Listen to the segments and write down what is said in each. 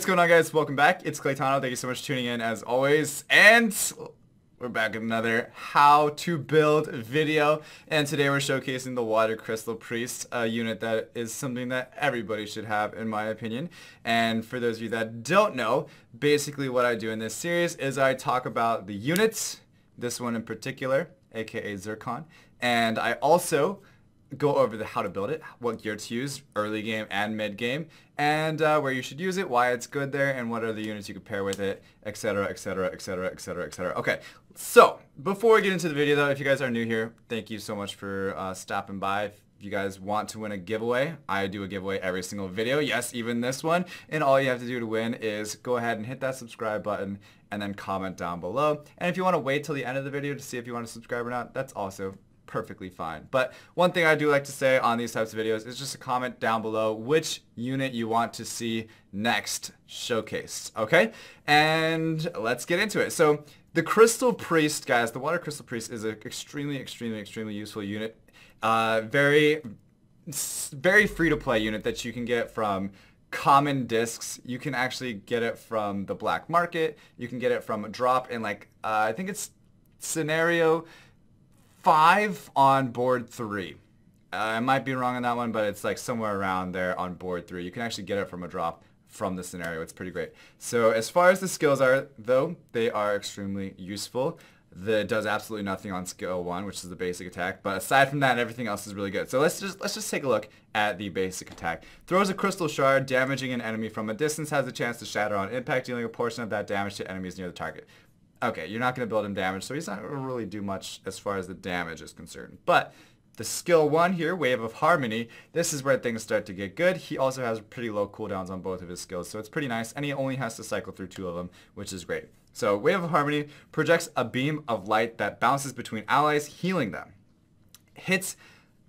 going on, guys? Welcome back. It's Claytano. Thank you so much for tuning in as always. And we're back with another how to build video. And today we're showcasing the Water Crystal Priest, a unit that is something that everybody should have in my opinion. And for those of you that don't know, basically what I do in this series is I talk about the units, this one in particular, aka Zircon. And I also go over the how to build it, what gear to use, early game and mid game, and where you should use it, why it's good there, and what are the units you could pair with it, etc, etc, etc, etc, etc. Okay, so before we get into the video though, if you guys are new here, thank you so much for stopping by. If you guys want to win a giveaway, I do a giveaway every single video, yes, even this one, and all you have to do to win is go ahead and hit that subscribe button and then comment down below. And if you want to wait till the end of the video to see if you want to subscribe or not, that's also perfectly fine. But one thing I do like to say on these types of videos is just a comment down below which unit you want to see next showcased, okay? And let's get into it. So the Crystal Priest, guys, the Water Crystal Priest is an extremely useful unit. Very free-to-play unit that you can get from common discs. You can actually get it from the black market. You can get it from a drop in like, I think it's scenario 5 on board 3. I might be wrong on that one, but it's like somewhere around there on board 3. You can actually get it from a drop from the scenario. It's pretty great. So as far as the skills are, though, they are extremely useful. That does absolutely nothing on skill 1, which is the basic attack. But aside from that, everything else is really good. So let's just take a look at the basic attack. Throws a crystal shard, damaging an enemy from a distance, has a chance to shatter on impact, dealing a portion of that damage to enemies near the target. Okay, you're not going to build him damage, so he's not going to really do much as far as the damage is concerned. But the skill 1 here, Wave of Harmony, this is where things start to get good. He also has pretty low cooldowns on both of his skills, so it's pretty nice, and he only has to cycle through 2 of them, which is great. So Wave of Harmony projects a beam of light that bounces between allies, healing them. Hits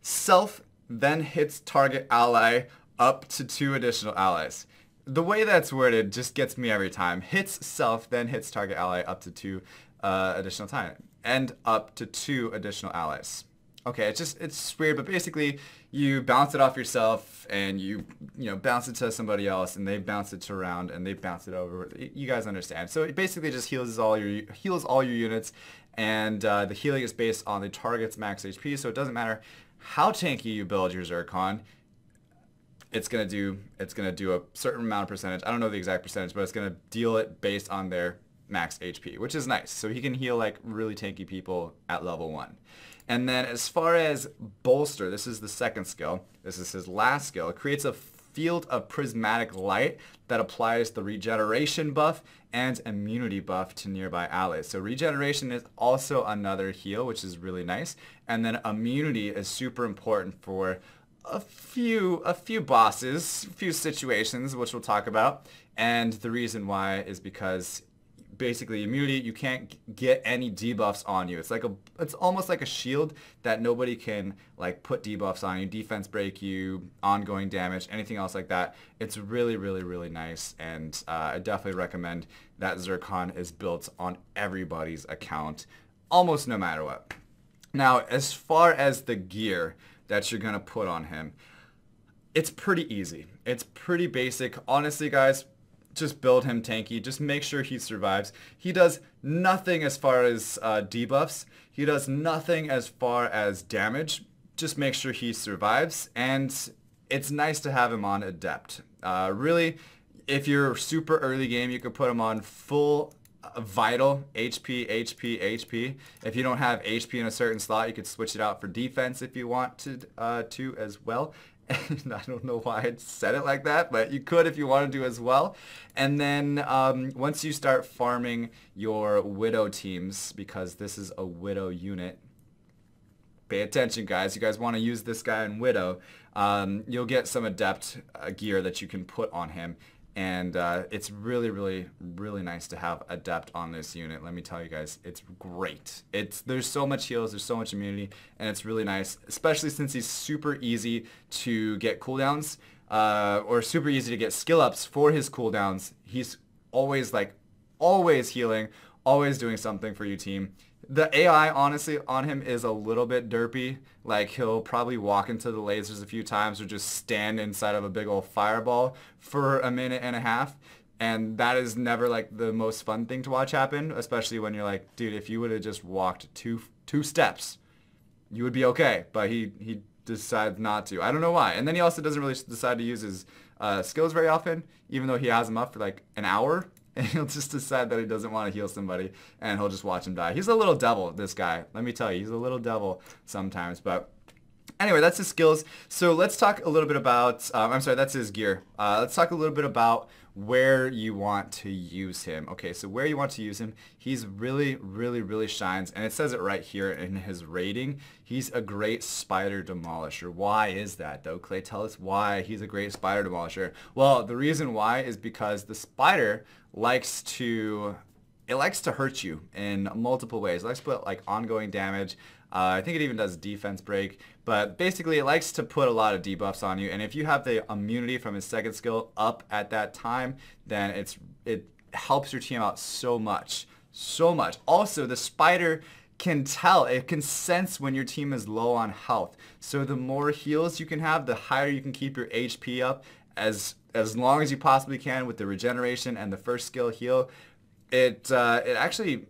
self, then hits target ally up to 2 additional allies. The way that's worded just gets me every time. Hits self, then hits target ally up to 2 additional time. And up to 2 additional allies. Okay, it's weird, but basically you bounce it off yourself and you bounce it to somebody else and they bounce it around and they bounce it over. You guys understand. So it basically just heals all your units, and the healing is based on the target's max HP, so it doesn't matter how tanky you build your Zircon. It's gonna do a certain amount of percentage. I don't know the exact percentage, but it's gonna deal it based on their max HP, which is nice. So he can heal like really tanky people at level 1. And then as far as bolster, this is the second skill. This is his last skill. It creates a field of prismatic light that applies the regeneration buff and immunity buff to nearby allies. So regeneration is also another heal, which is really nice. And then immunity is super important for a few bosses, a few situations, which we'll talk about. And the reason why is because basically immunity, you can't get any debuffs on you. It's almost like a shield that nobody can like put debuffs on you, defense break you, ongoing damage, anything else like that. It's really nice, and I definitely recommend that Zircon is built on everybody's account, almost no matter what. Now, as far as the gear that you're gonna put on him, it's pretty easy. It's pretty basic. Honestly, guys, just build him tanky. Just make sure he survives. He does nothing as far as debuffs. He does nothing as far as damage. Just make sure he survives. And it's nice to have him on Adept. Really, if you're super early game, you could put him on full vital HP. If you don't have HP in a certain slot, you could switch it out for defense if you want to as well. And I don't know why I said it like that, but you could if you wanted to as well. And then once you start farming your Widow teams, because this is a Widow unit, pay attention, guys. You guys want to use this guy in Widow. You'll get some Adept gear that you can put on him. And it's really nice to have Adept on this unit. Let me tell you guys, it's great. There's so much heals, there's so much immunity, and it's really nice, especially since he's super easy to get cooldowns, or super easy to get skill ups for his cooldowns. He's always healing, always doing something for your team. The AI, honestly, on him is a little bit derpy. Like, he'll probably walk into the lasers a few times or just stand inside of a big old fireball for a minute and a half. And that is never like the most fun thing to watch happen, especially when you're like, dude, if you would have just walked two steps, you would be okay. But he decides not to. I don't know why. And then he also doesn't really decide to use his skills very often, even though he has them up for like an hour. And he'll just decide that he doesn't want to heal somebody, and he'll just watch him die. He's a little devil, this guy. Let me tell you, he's a little devil sometimes. But anyway, that's his skills. So let's talk a little bit about, I'm sorry, that's his gear. Let's talk a little bit about where you want to use him. Okay, so where you want to use him, he's really shines, and it says it right here in his rating. He's a great spider demolisher. Why is that though? Clay, tell us why he's a great spider demolisher. Well, the reason why is because the spider likes to hurt you in multiple ways. It likes to put like ongoing damage. I think it even does defense break, but basically it likes to put a lot of debuffs on you, and if you have the immunity from his second skill up at that time, then it helps your team out so much. Also, the spider can tell, it can sense when your team is low on health. So the more heals you can have, the higher you can keep your HP up as long as you possibly can with the regeneration and the first skill heal. It actually,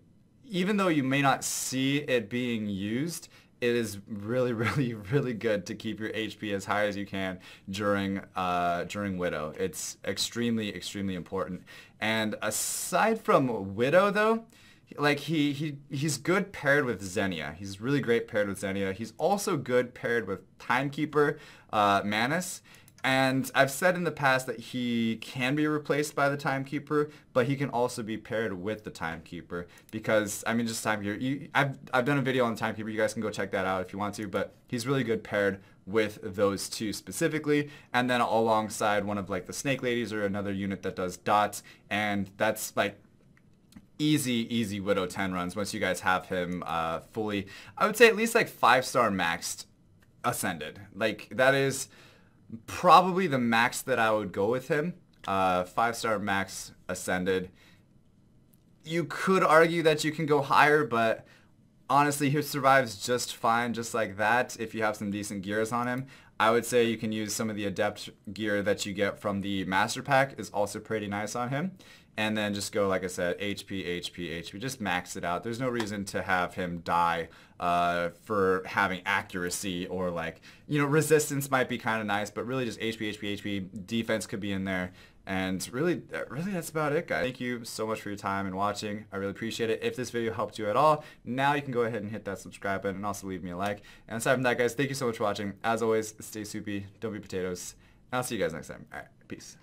even though you may not see it being used, it is really good to keep your HP as high as you can during Widow. It's extremely important. And aside from Widow though, like he's good paired with Xenia. He's really great paired with Xenia. He's also good paired with Timekeeper, Manus. And I've said in the past that he can be replaced by the Timekeeper, but he can also be paired with the Timekeeper because, I mean, just Timekeeper. I've done a video on the Timekeeper. You guys can go check that out if you want to, but he's really good paired with those two specifically, and then alongside one of like the Snake Ladies or another unit that does dots, and that's like easy Widow 10 runs once you guys have him fully. I would say at least like 5-star maxed ascended. Like that is probably the max that I would go with him. 5-star max ascended. You could argue that you can go higher, but honestly, he survives just fine just like that if you have some decent gears on him. I would say you can use some of the adept gear that you get from the master pack is also pretty nice on him. And then just go, like I said, HP. Just max it out. There's no reason to have him die for having accuracy or like, you know, resistance might be kind of nice, but really just HP. Defense could be in there. And really that's about it, guys. Thank you so much for your time and watching. I really appreciate it. If this video helped you at all, now you can go ahead and hit that subscribe button and also leave me a like. And aside from that, guys, thank you so much for watching. As always, stay soupy, don't be potatoes, and I'll see you guys next time. All right, peace.